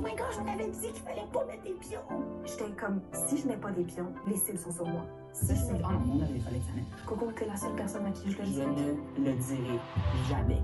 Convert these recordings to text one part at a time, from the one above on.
Oh my gosh, on avait dit qu'il fallait pas mettre des pions. J'étais comme, si je mets pas des pions, les cibles sont sur moi. Si je mets... Oh non, mon avis, il fallait que ça mette. Coco, t'es la seule personne à qui je le dis. Je ne le dirai jamais.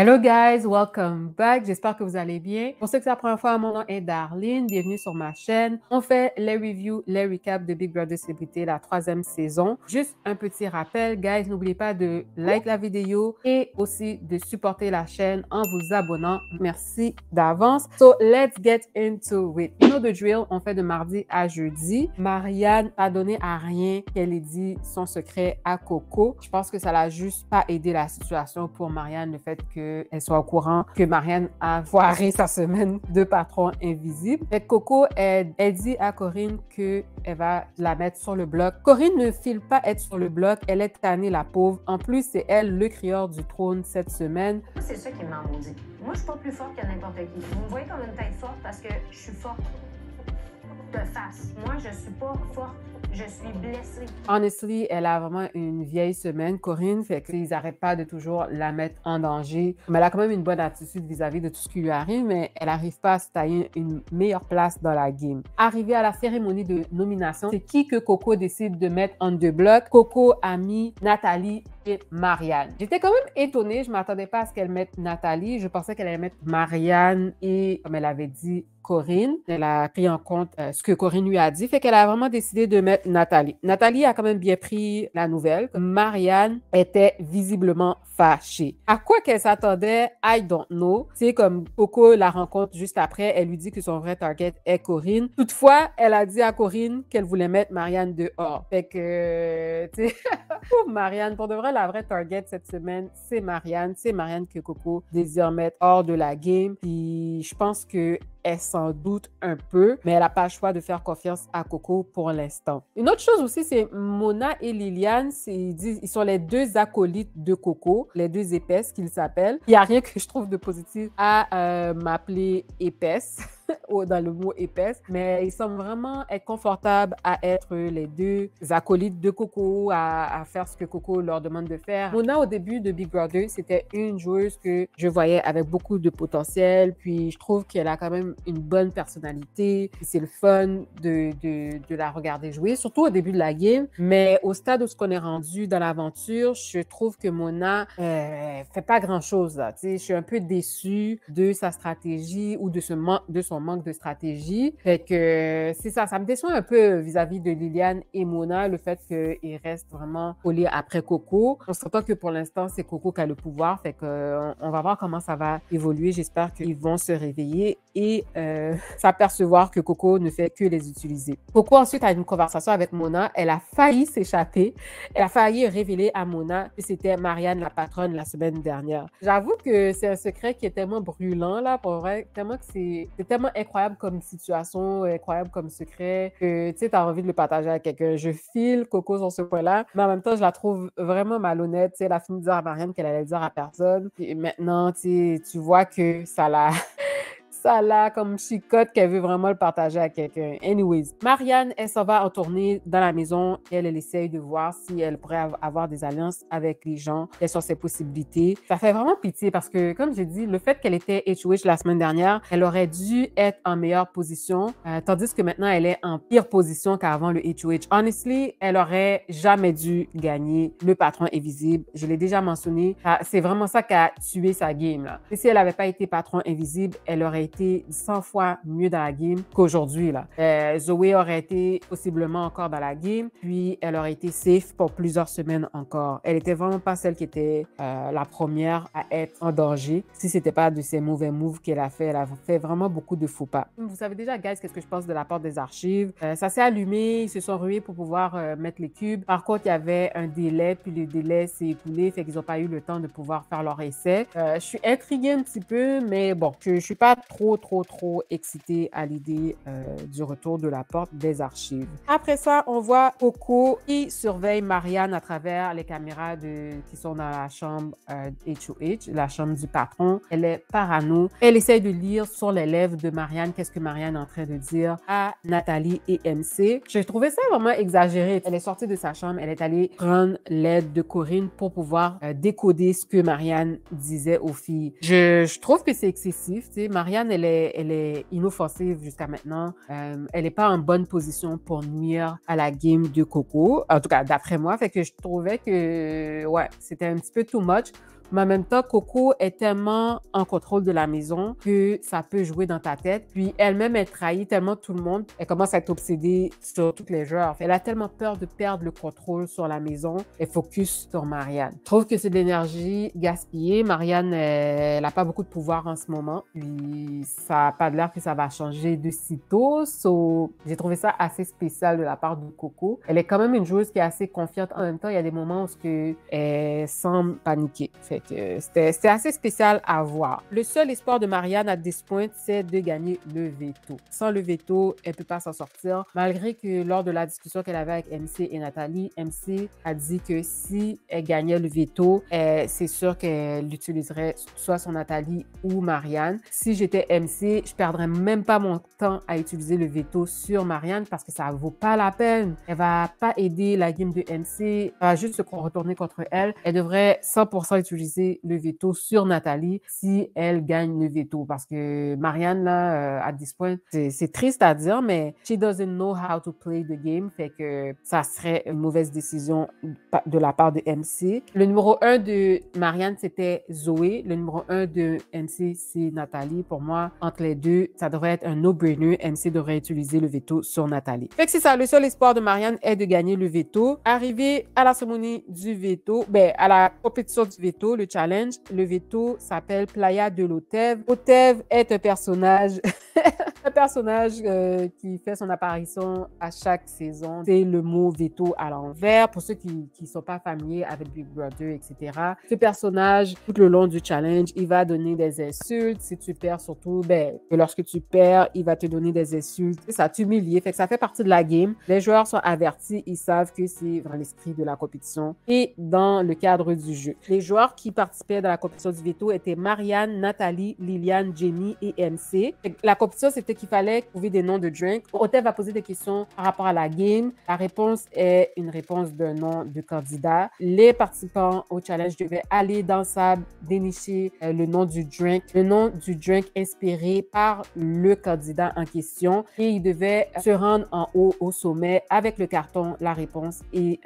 Hello guys, welcome back. J'espère que vous allez bien. Pour ceux que c'est la première fois, mon nom est Darlene. Bienvenue sur ma chaîne. On fait les reviews, les recaps de Big Brother Célébrité, la 3e saison. Juste un petit rappel, guys, n'oubliez pas de like la vidéo et aussi de supporter la chaîne en vous abonnant. Merci d'avance. So, let's get into it. You know the drill, on fait de mardi à jeudi. Marianne a donné à rien qu'elle ait dit son secret à Coco. Je pense que ça l'a juste pas aidé la situation pour Marianne, le fait qu'elle soit au courant que Marianne a foiré sa semaine de patron invisible. Fait que Coco, elle dit à Corinne qu'elle va la mettre sur le bloc. Corinne ne file pas être sur le bloc, elle est tannée, la pauvre. En plus, c'est elle le crieur du trône cette semaine. C'est ça qui m'a maudit. Moi, je suis pas plus forte que n'importe qui. Vous me voyez comme une tête forte parce que je suis forte de face. Moi, je suis pas forte. Je suis blessée. Honestly, elle a vraiment une vieille semaine, Corinne, fait qu'ils n'arrêtent pas de toujours la mettre en danger. Mais elle a quand même une bonne attitude vis-à-vis de tout ce qui lui arrive, mais elle n'arrive pas à se tailler une meilleure place dans la game. Arrivée à la cérémonie de nomination, c'est qui que Coco décide de mettre en deux blocs? Coco a mis Nathalie et Marianne. J'étais quand même étonnée, je ne m'attendais pas à ce qu'elle mette Nathalie. Je pensais qu'elle allait mettre Marianne et, comme elle avait dit, Corinne. Elle a pris en compte ce que Corinne lui a dit, fait qu'elle a vraiment décidé de mettre Nathalie. Nathalie a quand même bien pris la nouvelle. Marianne était visiblement fâchée. À quoi qu'elle s'attendait, I don't know. C'est comme Coco la rencontre juste après, elle lui dit que son vrai target est Corinne. Toutefois, elle a dit à Corinne qu'elle voulait mettre Marianne dehors. Fait que, tu sais, pour Marianne, pour de vrai, la vraie target cette semaine, c'est Marianne. C'est Marianne que Coco désire mettre hors de la game. Puis je pense que elle s'en doute un peu, mais elle n'a pas le choix de faire confiance à Coco pour l'instant. Une autre chose aussi, c'est Mona et Liliane, ils sont les deux acolytes de Coco, les deux épaisses qu'ils s'appellent. Il n'y a rien que je trouve de positif à m'appeler épaisse, dans le mot épaisse, mais ils semblent vraiment être confortables à être les deux acolytes de Coco, à faire ce que Coco leur demande de faire. Mona, au début de Big Brother, c'était une joueuse que je voyais avec beaucoup de potentiel, puis je trouve qu'elle a quand même une bonne personnalité. C'est le fun de la regarder jouer, surtout au début de la game. Mais au stade où on est rendu dans l'aventure, je trouve que Mona fait pas grand-chose là. Tu sais, je suis un peu déçue de sa stratégie ou de son manque de stratégie. Fait que c'est ça, ça me déçoit un peu vis-à-vis de Liliane et Mona, le fait qu'ils restent vraiment collés après Coco. On s'entend que pour l'instant, c'est Coco qui a le pouvoir. Fait que on va voir comment ça va évoluer. J'espère qu'ils vont se réveiller et s'apercevoir que Coco ne fait que les utiliser. Coco ensuite a une conversation avec Mona. Elle a failli s'échapper. Elle a failli révéler à Mona que c'était Marianne la patronne la semaine dernière. J'avoue que c'est un secret qui est tellement brûlant là, pour vrai, tellement que c'est tellement incroyable comme situation, incroyable comme secret que tu sais, t'as envie de le partager avec quelqu'un. Je file Coco sur ce point-là, mais en même temps, je la trouve vraiment malhonnête. Tu sais, elle a fini de dire à Marianne qu'elle allait dire à personne. Et maintenant, tu vois que ça l'a comme chicote qu'elle veut vraiment le partager à quelqu'un. Anyways, Marianne, elle s'en va en tournée dans la maison. Elle essaye de voir si elle pourrait avoir des alliances avec les gens. Quelles sont ses possibilités. Ça fait vraiment pitié parce que, comme j'ai dit, le fait qu'elle était HOH la semaine dernière, elle aurait dû être en meilleure position, tandis que maintenant, elle est en pire position qu'avant le HOH. Honestly, elle aurait jamais dû gagner le patron invisible. Je l'ai déjà mentionné. C'est vraiment ça qui a tué sa game, là. Et si elle n'avait pas été patron invisible, elle aurait été 100 fois mieux dans la game qu'aujourd'hui, là. Zoé aurait été possiblement encore dans la game, puis elle aurait été safe pour plusieurs semaines encore. Elle était vraiment pas celle qui était la première à être en danger. Si c'était pas de ses mauvais moves qu'elle a fait, elle a fait vraiment beaucoup de faux pas. Vous savez déjà, guys, qu'est-ce que je pense de la porte des archives. Ça s'est allumé, ils se sont rués pour pouvoir mettre les cubes. Par contre, il y avait un délai, puis le délai s'est écoulé, fait qu'ils n'ont pas eu le temps de pouvoir faire leur essai. Je suis intriguée un petit peu, mais bon, je suis pas trop trop excitée à l'idée du retour de la porte des archives. Après ça, on voit Coco qui surveille Marianne à travers les caméras qui sont dans la chambre HOH, la chambre du patron. Elle est parano. Elle essaye de lire sur les lèvres de Marianne qu'est-ce que Marianne est en train de dire à Nathalie et MC. J'ai trouvé ça vraiment exagéré. Elle est sortie de sa chambre, elle est allée prendre l'aide de Corinne pour pouvoir décoder ce que Marianne disait aux filles. Je trouve que c'est excessif. Tu sais, Marianne, elle est inoffensive jusqu'à maintenant. Elle n'est pas en bonne position pour nuire à la game de Coco. En tout cas, d'après moi. Fait que je trouvais que, ouais, c'était un petit peu too much. Mais en même temps, Coco est tellement en contrôle de la maison que ça peut jouer dans ta tête. Puis elle-même, elle trahit tellement tout le monde. Elle commence à être obsédée sur tous les joueurs. Elle a tellement peur de perdre le contrôle sur la maison. Elle focus sur Marianne. Je trouve que c'est de l'énergie gaspillée. Marianne, elle n'a pas beaucoup de pouvoir en ce moment. Puis ça n'a pas l'air que ça va changer de sitôt. So, j'ai trouvé ça assez spécial de la part de Coco. Elle est quand même une joueuse qui est assez confiante. En même temps, il y a des moments où elle semble paniquer. C'était assez spécial à voir. Le seul espoir de Marianne à this point, c'est de gagner le veto. Sans le veto, elle ne peut pas s'en sortir. Malgré que lors de la discussion qu'elle avait avec MC et Nathalie, MC a dit que si elle gagnait le veto, c'est sûr qu'elle utiliserait soit son Nathalie ou Marianne. Si j'étais MC, je ne perdrais même pas mon temps à utiliser le veto sur Marianne parce que ça ne vaut pas la peine. Elle ne va pas aider la game de MC. Elle va juste se retourner contre elle. Elle devrait 100% utiliser le veto sur Nathalie si elle gagne le veto. Parce que Marianne, là, à this point, c'est triste à dire, mais she doesn't know how to play the game. Fait que ça serait une mauvaise décision de la part de MC. Le numéro 1 de Marianne, c'était Zoé. Le numéro 1 de MC, c'est Nathalie. Pour moi, entre les deux, ça devrait être un no-brainer. MC devrait utiliser le veto sur Nathalie. Fait que c'est ça. Le seul espoir de Marianne est de gagner le veto. Arrivé à la cérémonie du veto, à la compétition du veto, le challenge, le veto s'appelle Playa de l'Otev. Otev est un personnage, qui fait son apparition à chaque saison. C'est le mot veto à l'envers. Pour ceux qui ne sont pas familiers avec Big Brother, etc. Ce personnage, tout le long du challenge, il va donner des insultes. Si tu perds, surtout, lorsque tu perds, il va te donner des insultes. Ça t'humilie. Fait que ça fait partie de la game. Les joueurs sont avertis. Ils savent que c'est dans l'esprit de la compétition et dans le cadre du jeu. Les joueurs qui participaient dans la compétition du veto étaient Marianne, Nathalie, Liliane, Jamie et MC. La compétition, c'était qu'il fallait trouver des noms de drinks. Otev va poser des questions par rapport à la game. La réponse est une réponse d'un nom de candidat. Les participants au challenge devaient aller dans le sable, dénicher le nom du drink inspiré par le candidat en question et ils devaient se rendre en haut au sommet avec le carton, la réponse et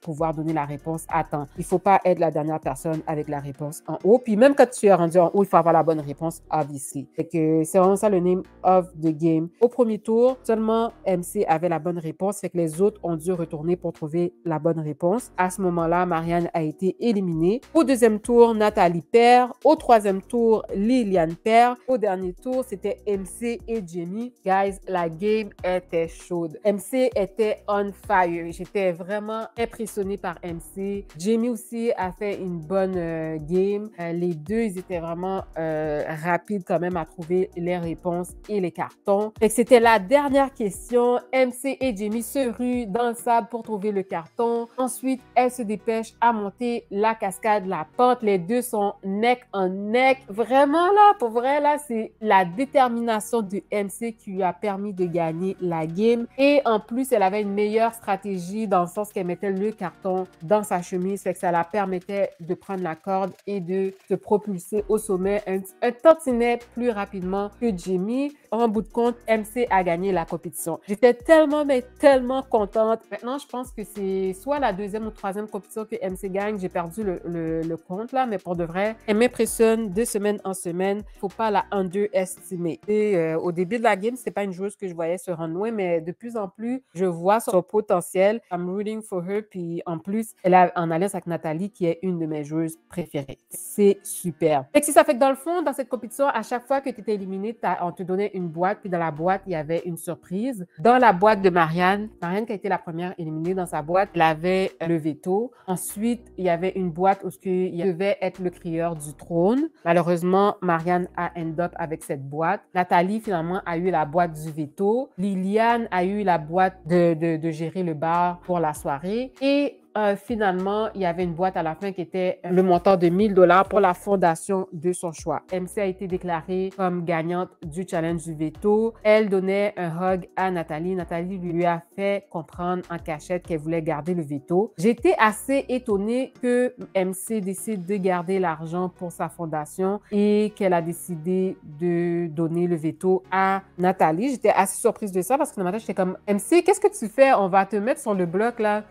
pouvoir donner la réponse à temps. Il ne faut pas être la dernière personne avec la réponse en haut. Puis même quand tu es rendu en haut, il faut avoir la bonne réponse, obviously. Fait que c'est vraiment ça le name of the game. Au premier tour, seulement MC avait la bonne réponse, fait que les autres ont dû retourner pour trouver la bonne réponse. À ce moment-là, Marianne a été éliminée. Au deuxième tour, Nathalie perd. Au troisième tour, Liliane perd. Au dernier tour, c'était MC et Jamie. Guys, la game était chaude. MC était on fire. J'étais vraiment impressionnée par MC. Jamie aussi a fait une bonne game. Les deux, ils étaient vraiment rapides quand même à trouver les réponses et les cartons. Fait que c'était la dernière question. MC et Jamie se ruent dans le sable pour trouver le carton. Ensuite, elles se dépêchent à monter la cascade, la pente. Les deux sont neck en neck. Vraiment là, pour vrai là, c'est la détermination de MC qui lui a permis de gagner la game. Et en plus, elle avait une meilleure stratégie dans le sens qu'elle mettait le carton dans sa chemise. Fait que ça la permettait de prendre la corde et de se propulser au sommet un tantinet plus rapidement que Jamie. En bout de compte, MC a gagné la compétition. J'étais tellement, mais tellement contente. Maintenant, je pense que c'est soit la deuxième ou troisième compétition que MC gagne. J'ai perdu le compte là, mais pour de vrai, elle m'impressionne de semaine en semaine. Faut pas la underestimer. Et au début de la game, c'est pas une joueuse que je voyais se rendre loin, mais de plus en plus, je vois son potentiel. I'm rooting for her. Puis en plus, elle a en alliance avec Nathalie, qui est une de mes joueuses préférées. C'est super. Fait que si ça fait que dans le fond, dans cette compétition, à chaque fois que tu étais éliminé, on te donnait une boîte, puis dans la boîte, il y avait une surprise. Dans la boîte de Marianne qui a été la première éliminée dans sa boîte, elle avait le veto. Ensuite, il y avait une boîte où il devait être le crieur du trône. Malheureusement, Marianne a end up avec cette boîte. Nathalie, finalement, a eu la boîte du veto. Liliane a eu la boîte de gérer le bar pour la soirée. Et finalement, il y avait une boîte à la fin qui était le montant de 1 000 $ pour la fondation de son choix. MC a été déclarée comme gagnante du challenge du veto. Elle donnait un hug à Nathalie. Nathalie lui a fait comprendre en cachette qu'elle voulait garder le veto. J'étais assez étonnée que MC décide de garder l'argent pour sa fondation et qu'elle a décidé de donner le veto à Nathalie. J'étais assez surprise de ça parce que le matin, j'étais comme « MC, qu'est-ce que tu fais? On va te mettre sur le bloc là.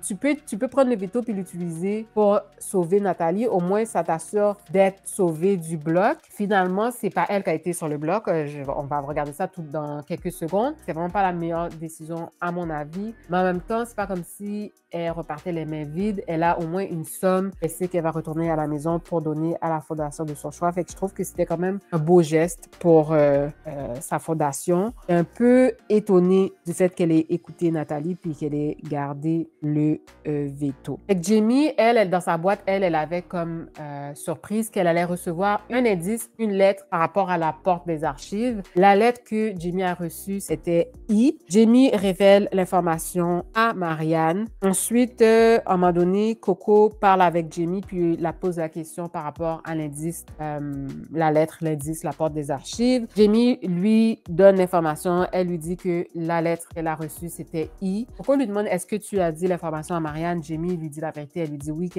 Tu peux prendre le veto puis l'utiliser pour sauver Nathalie. Au moins, ça t'assure d'être sauvée du bloc. » Finalement, c'est pas elle qui a été sur le bloc. On va regarder ça tout dans quelques secondes. C'est vraiment pas la meilleure décision à mon avis. Mais en même temps, c'est pas comme si elle repartait les mains vides. Elle a au moins une somme. Elle sait qu'elle va retourner à la maison pour donner à la fondation de son choix. Fait que je trouve que c'était quand même un beau geste pour sa fondation. Un peu étonnée du fait qu'elle ait écouté Nathalie puis qu'elle ait gardé le veto. Fait que Jamie, elle, dans sa boîte, elle avait comme surprise qu'elle allait recevoir un indice, une lettre par rapport à la porte des archives. La lettre que Jamie a reçue, c'était I. Jamie révèle l'information à Marianne. Ensuite, à un moment donné, Coco parle avec Jamie puis la pose la question par rapport à l'indice, la lettre, l'indice, la porte des archives. Jamie lui donne l'information. Elle lui dit que la lettre qu'elle a reçue, c'était I. Coco lui demande, est-ce que tu as dit l'information à Marianne? Jamie lui dit la vérité. Elle lui dit oui,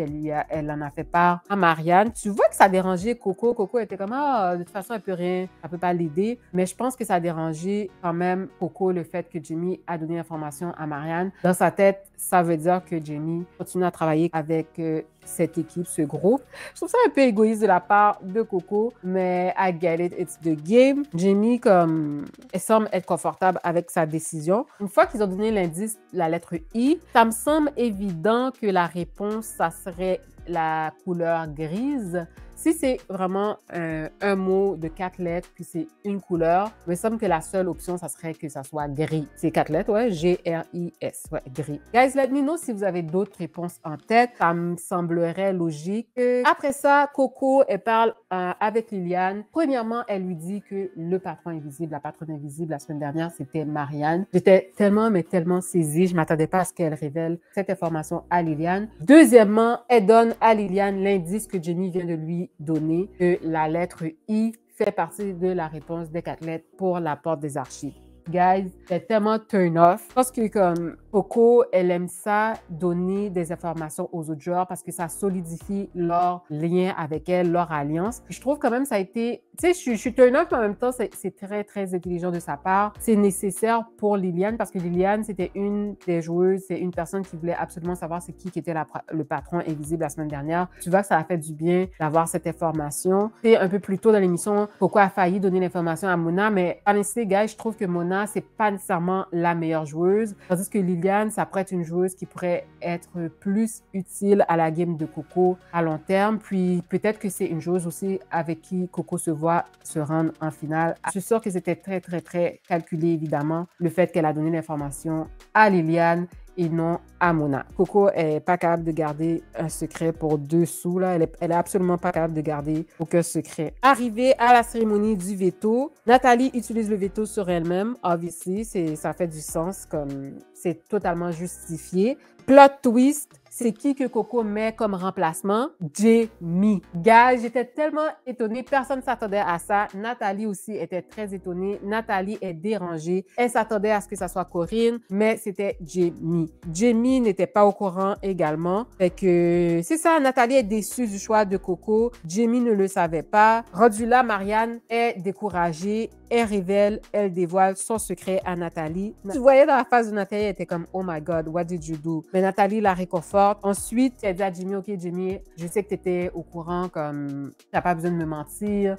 elle en a fait part à Marianne. Tu vois que ça a dérangé Coco. Coco était comme, de toute façon, elle peut rien, elle peut pas l'aider. Mais je pense que ça a dérangé quand même Coco le fait que Jamie a donné l'information à Marianne. Dans sa tête, ça veut dire que Jamie continue à travailler avec cette équipe, ce groupe. Je trouve ça un peu égoïste de la part de Coco, mais I get it, it's the game. Jamie, elle semble être confortable avec sa décision. Une fois qu'ils ont donné l'indice, la lettre I, ça me semble évident que la réponse, ça serait la couleur grise. Si c'est vraiment un mot de 4 lettres, puis c'est une couleur, il me semble que la seule option, ça serait que ça soit gris. C'est 4 lettres, ouais, G-R-I-S, ouais, gris. Guys, let me know si vous avez d'autres réponses en tête. Ça me semblerait logique. Après ça, Coco, elle parle avec Liliane. Premièrement, elle lui dit que le patron invisible, la patronne invisible, la semaine dernière, c'était Marianne. J'étais tellement, mais tellement saisie. Je ne m'attendais pas à ce qu'elle révèle cette information à Liliane. Deuxièmement, elle donne à Liliane l'indice que Jamie vient de lui donner, que la lettre I fait partie de la réponse des 4 lettres pour la porte des archives. Guys, c'est tellement turn off. Je pense que comme Coco, elle aime ça, donner des informations aux autres joueurs parce que ça solidifie leur lien avec elle, leur alliance. Je trouve quand même ça a été, tu sais, je suis turn off, mais en même temps, c'est très, très intelligent de sa part. C'est nécessaire pour Liliane parce que Liliane, c'était une des joueuses, c'est une personne qui voulait absolument savoir c'est qui était le patron invisible la semaine dernière. Tu vois que ça a fait du bien d'avoir cette information. C'est un peu plus tôt dans l'émission, Coco a failli donner l'information à Mona, mais honnêtement, guys, je trouve que Mona, c'est pas nécessairement la meilleure joueuse. Tandis que Liliane, ça pourrait être une joueuse qui pourrait être plus utile à la game de Coco à long terme. Puis peut-être que c'est une joueuse aussi avec qui Coco se voit se rendre en finale. Je suis sûre que c'était très, très, très calculé, évidemment, le fait qu'elle a donné l'information à Liliane et non à Mona. Coco est pas capable de garder un secret pour 2 sous, là. Elle est absolument pas capable de garder aucun secret. Arrivée à la cérémonie du veto, Nathalie utilise le veto sur elle-même. Obviously, ça fait du sens, comme c'est totalement justifié. Plot twist, c'est qui que Coco met comme remplacement? Jamie. Guys, j'étais tellement étonnée. Personne ne s'attendait à ça. Nathalie aussi était très étonnée. Nathalie est dérangée. Elle s'attendait à ce que ça soit Corinne, mais c'était Jamie. Jamie n'était pas au courant également. Fait que c'est ça, Nathalie est déçue du choix de Coco. Jamie ne le savait pas. Rendue là, Marianne est découragée. Elle révèle, elle dévoile son secret à Nathalie. Tu voyais dans la face de Nathalie, elle était comme « Oh my God, what did you do? » mais Nathalie la réconforte. Ensuite, elle dit à Jimmy, OK, Jimmy, je sais que tu étais au courant, comme tu n'as pas besoin de me mentir.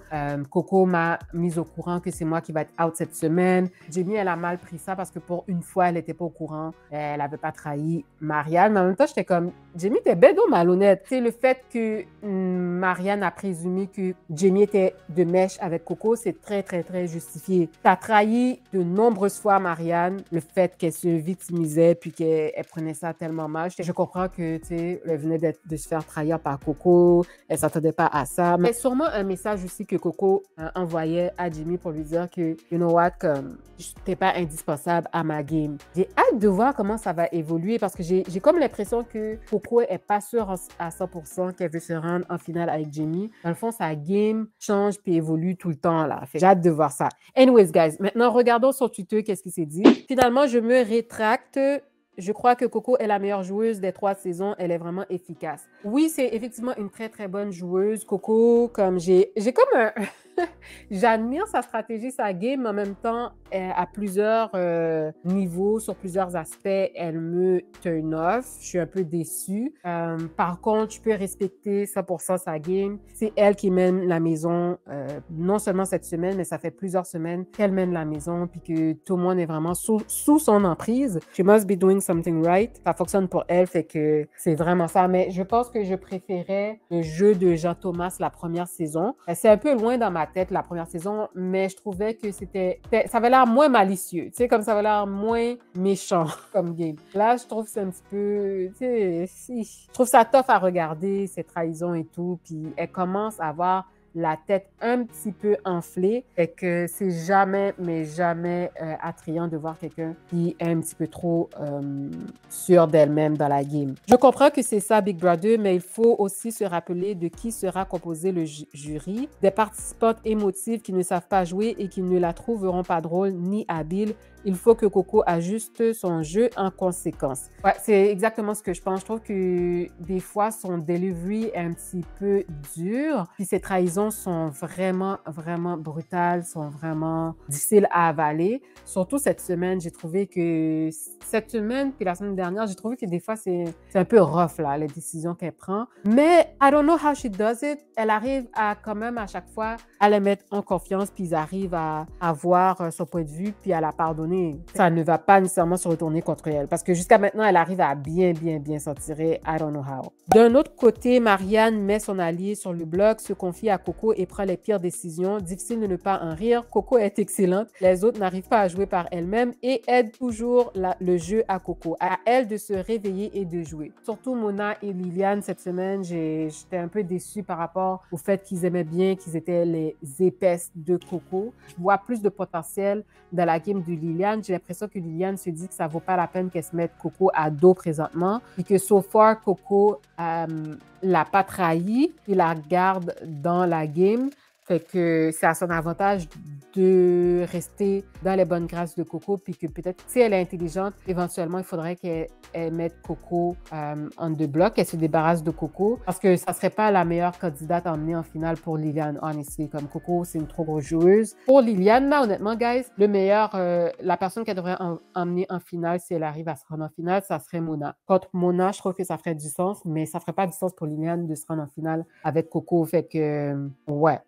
Coco m'a mise au courant que c'est moi qui va être out cette semaine. Jimmy, elle a mal pris ça parce que pour une fois, elle n'était pas au courant. Elle n'avait pas trahi Marianne. Mais en même temps, j'étais comme, Jimmy, t'es bédo malhonnête. C'est le fait que Marianne a présumé que Jimmy était de mèche avec Coco, c'est très, très, très justifié. T'as trahi de nombreuses fois Marianne, le fait qu'elle se victimisait puis qu'elle prenait ça tellement mal. Je comprends que, tu sais, elle venait de se faire trahir par Coco, elle s'attendait pas à ça. Mais sûrement un message aussi que Coco envoyait à Jimmy pour lui dire que, you know what, comme, t'es pas indispensable à ma game. J'ai hâte de voir comment ça va évoluer parce que j'ai comme l'impression que Coco est pas sûre à 100% qu'elle veut se rendre en finale avec Jimmy. Dans le fond, sa game change puis évolue tout le temps, là. J'ai hâte de voir ça. Anyways, guys, maintenant, regardons sur Twitter qu'est-ce qui s'est dit. Finalement, je me rétracte. Je crois que Coco est la meilleure joueuse des 3 saisons. Elle est vraiment efficace. Oui, c'est effectivement une très, très bonne joueuse. Coco, comme j'ai comme un... J'admire sa stratégie, sa game, mais en même temps, à plusieurs niveaux, sur plusieurs aspects, elle me turn off. Je suis un peu déçue. Par contre, je peux respecter 100% sa game. C'est elle qui mène la maison, non seulement cette semaine, mais ça fait plusieurs semaines qu'elle mène la maison, puis que tout le monde est vraiment sous son emprise. She must be doing something right. Ça fonctionne pour elle, fait que c'est vraiment ça. Mais je pense que je préférais le jeu de Jean-Thomas la première saison. C'est un peu loin dans ma tête la première saison, mais je trouvais que ça avait l'air moins malicieux, tu sais, comme ça avait l'air moins méchant comme game. Là, je trouve que c'est un petit peu, tu sais, je trouve ça tough à regarder, ces trahisons et tout, puis elle commence à avoir la tête un petit peu enflée et que c'est jamais, mais jamais attrayant de voir quelqu'un qui est un petit peu trop sûr d'elle-même dans la game. Je comprends que c'est ça Big Brother, mais il faut aussi se rappeler de qui sera composé le jury, des participantes émotives qui ne savent pas jouer et qui ne la trouveront pas drôle ni habile. Il faut que Coco ajuste son jeu en conséquence. Ouais, c'est exactement ce que je pense. Je trouve que des fois, son delivery est un petit peu dur. Puis ses trahisons sont vraiment, vraiment brutales, sont vraiment difficiles à avaler. Surtout cette semaine, j'ai trouvé que cette semaine, puis la semaine dernière, j'ai trouvé que des fois, c'est un peu rough, là, les décisions qu'elle prend. Mais I don't know how she does it. Elle arrive à quand même à chaque fois à les mettre en confiance, puis ils arrivent à avoir son point de vue, puis à la pardonner. Ça ne va pas nécessairement se retourner contre elle parce que jusqu'à maintenant, elle arrive à bien s'en tirer. I don't know how. D'un autre côté, Marianne met son allié sur le bloc, se confie à Coco et prend les pires décisions. Difficile de ne pas en rire. Coco est excellente. Les autres n'arrivent pas à jouer par elles-mêmes et aident toujours le jeu à Coco. À elle de se réveiller et de jouer. Surtout Mona et Liliane cette semaine, j'étais un peu déçue par rapport au fait qu'ils aimaient bien, qu'ils étaient les épaisses de Coco. Je vois plus de potentiel dans la game de Liliane. J'ai l'impression que Liliane se dit que ça vaut pas la peine qu'elle se mette Coco à dos présentement et que so far, Coco l'a pas trahi, il la garde dans la game. Fait que c'est à son avantage de rester dans les bonnes grâces de Coco, puis que peut-être, si elle est intelligente, éventuellement, il faudrait qu'elle mette Coco en deux blocs, qu'elle se débarrasse de Coco, parce que ça serait pas la meilleure candidate à emmener en finale pour Liliane, honestly. Comme Coco, c'est une trop grosse joueuse. Pour Liliane, là, honnêtement, guys, la personne qu'elle devrait emmener en finale, si elle arrive à se rendre en finale, ça serait Mona. Contre Mona, je trouve que ça ferait du sens, mais ça ferait pas du sens pour Liliane de se rendre en finale avec Coco. Fait que, ouais.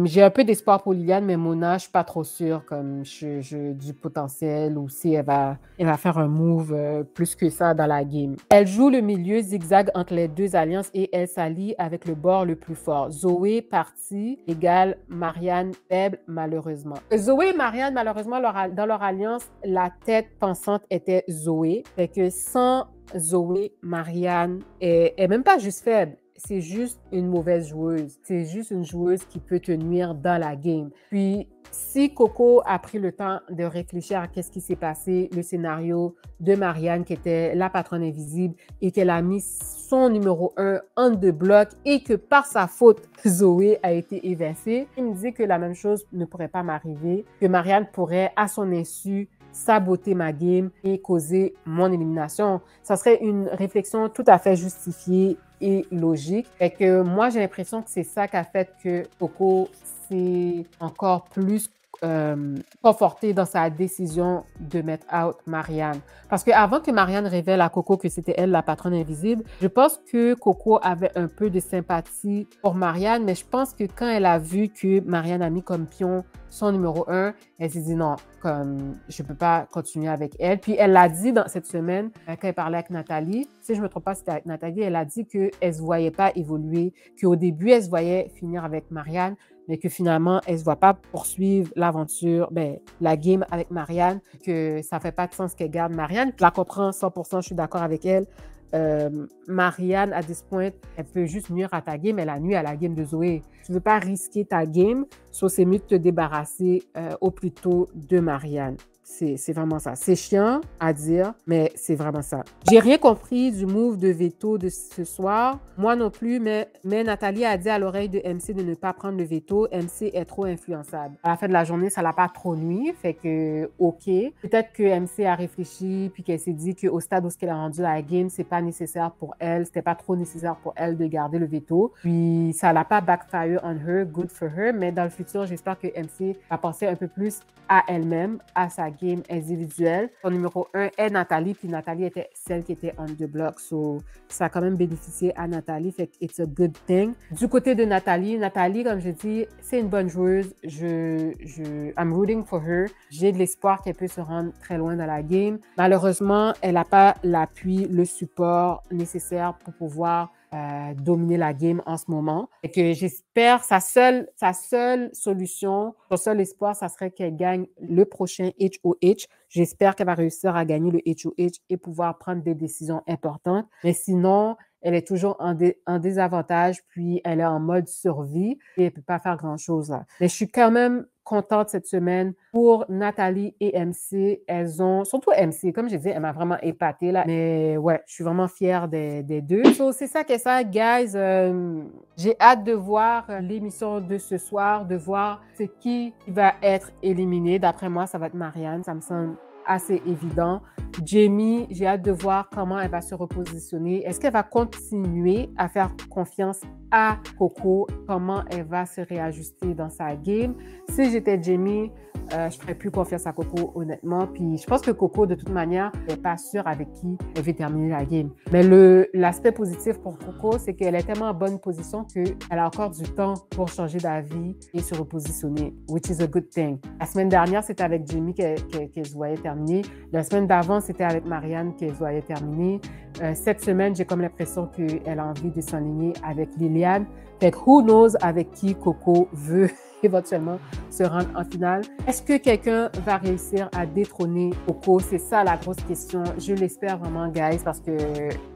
J'ai un peu d'espoir pour Liliane, mais Mona, je suis pas trop sûre comme du potentiel ou si elle va faire un move plus que ça dans la game. Elle joue le milieu zigzag entre les deux alliances et elle s'allie avec le bord le plus fort. Zoé partie égale Marianne faible, malheureusement. Zoé et Marianne, malheureusement, dans leur alliance, la tête pensante était Zoé. Fait que sans Zoé, Marianne est même pas juste faible. C'est juste une mauvaise joueuse. C'est juste une joueuse qui peut te nuire dans la game. Puis, si Coco a pris le temps de réfléchir à qu'est-ce qui s'est passé, le scénario de Marianne, qui était la patronne invisible, et qu'elle a mis son numéro 1 en deux blocs, et que par sa faute, Zoé a été évincée, il me dit que la même chose ne pourrait pas m'arriver, que Marianne pourrait, à son insu, saboter ma game et causer mon élimination. Ça serait une réflexion tout à fait justifiée et logique. Et que moi, j'ai l'impression que c'est ça qui a fait que Coco s'est encore plus confortée dans sa décision de mettre out Marianne. Parce qu'avant que Marianne révèle à Coco que c'était elle la patronne invisible, je pense que Coco avait un peu de sympathie pour Marianne, mais je pense que quand elle a vu que Marianne a mis comme pion son numéro 1, elle s'est dit non, comme je ne peux pas continuer avec elle. Puis elle l'a dit dans cette semaine, quand elle parlait avec Nathalie, si je ne me trompe pas, c'était avec Nathalie, elle a dit qu'elle ne se voyait pas évoluer, qu'au début, elle se voyait finir avec Marianne, mais que finalement, elle ne se voit pas poursuivre l'aventure, la game avec Marianne, que ça ne fait pas de sens qu'elle garde Marianne. Je la comprends 100%, je suis d'accord avec elle. Marianne, à this point, elle peut juste nuire à ta game, elle a nuit à la game de Zoé. Tu ne veux pas risquer ta game, so c'est mieux de te débarrasser au plus tôt de Marianne. C'est vraiment ça. C'est chiant à dire, mais c'est vraiment ça. J'ai rien compris du move de veto de ce soir. Moi non plus, mais Nathalie a dit à l'oreille de MC de ne pas prendre le veto. MC est trop influençable. À la fin de la journée, ça l'a pas trop nuit, fait que OK. Peut-être que MC a réfléchi puis qu'elle s'est dit qu'au stade où elle a rendu la game, c'est pas nécessaire pour elle, c'était pas trop nécessaire pour elle de garder le veto. Puis ça l'a pas backfire on her, good for her, mais dans le futur, j'espère que MC va penser un peu plus à elle-même, à sa game individuelle. Son numéro 1 est Nathalie, puis Nathalie était celle qui était on the block, so ça a quand même bénéficié à Nathalie, fait que it's a good thing. Du côté de Nathalie, comme je dis, c'est une bonne joueuse. I'm rooting for her. J'ai de l'espoir qu'elle peut se rendre très loin dans la game. Malheureusement, elle n'a pas l'appui, le support nécessaire pour pouvoir dominer la game en ce moment. Et que j'espère, sa seule solution, son seul espoir, ça serait qu'elle gagne le prochain HOH. J'espère qu'elle va réussir à gagner le HOH et pouvoir prendre des décisions importantes. Mais sinon, elle est toujours en désavantage, puis elle est en mode survie et elle ne peut pas faire grand-chose là. Mais je suis quand même contente cette semaine pour Nathalie et MC. Elles ont, surtout MC, comme je disais, elle m'a vraiment épatée là. Mais ouais, je suis vraiment fière des deux. So, c'est ça que ça, guys. J'ai hâte de voir l'émission de ce soir, de voir c'est qui va être éliminé. D'après moi, ça va être Marianne. Ça me semble assez évident. Jamie, j'ai hâte de voir comment elle va se repositionner. Est-ce qu'elle va continuer à faire confiance à Coco? Comment elle va se réajuster dans sa game? Si j'étais Jamie, je ferais plus confiance à Coco, honnêtement. Puis je pense que Coco, de toute manière, n'est pas sûre avec qui elle veut terminer la game. Mais l'aspect positif pour Coco, c'est qu'elle est tellement en bonne position qu'elle a encore du temps pour changer d'avis et se repositionner, which is a good thing. La semaine dernière, c'était avec Jamie qu'elle se voyait terminer. La semaine d'avant, c'était avec Marianne qu'elle se voyait terminer. Cette semaine, j'ai comme l'impression qu'elle a envie de s'enligner avec Liliane. Fait que who knows avec qui Coco veut éventuellement se rendre en finale. Est-ce que quelqu'un va réussir à détrôner Coco? C'est ça la grosse question. Je l'espère vraiment, guys, parce que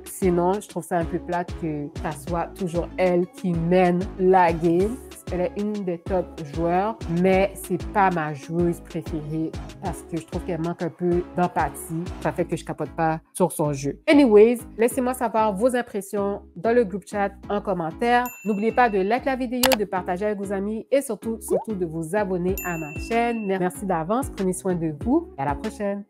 sinon, je trouve ça un peu plate que ça soit toujours elle qui mène la game. Elle est une des top joueurs, mais c'est pas ma joueuse préférée parce que je trouve qu'elle manque un peu d'empathie. Ça fait que je capote pas sur son jeu. Anyways, laissez-moi savoir vos impressions dans le groupe chat en commentaire. N'oubliez pas de liker la vidéo, de partager avec vos amis et surtout de vous abonner à ma chaîne. Merci d'avance. Prenez soin de vous et à la prochaine.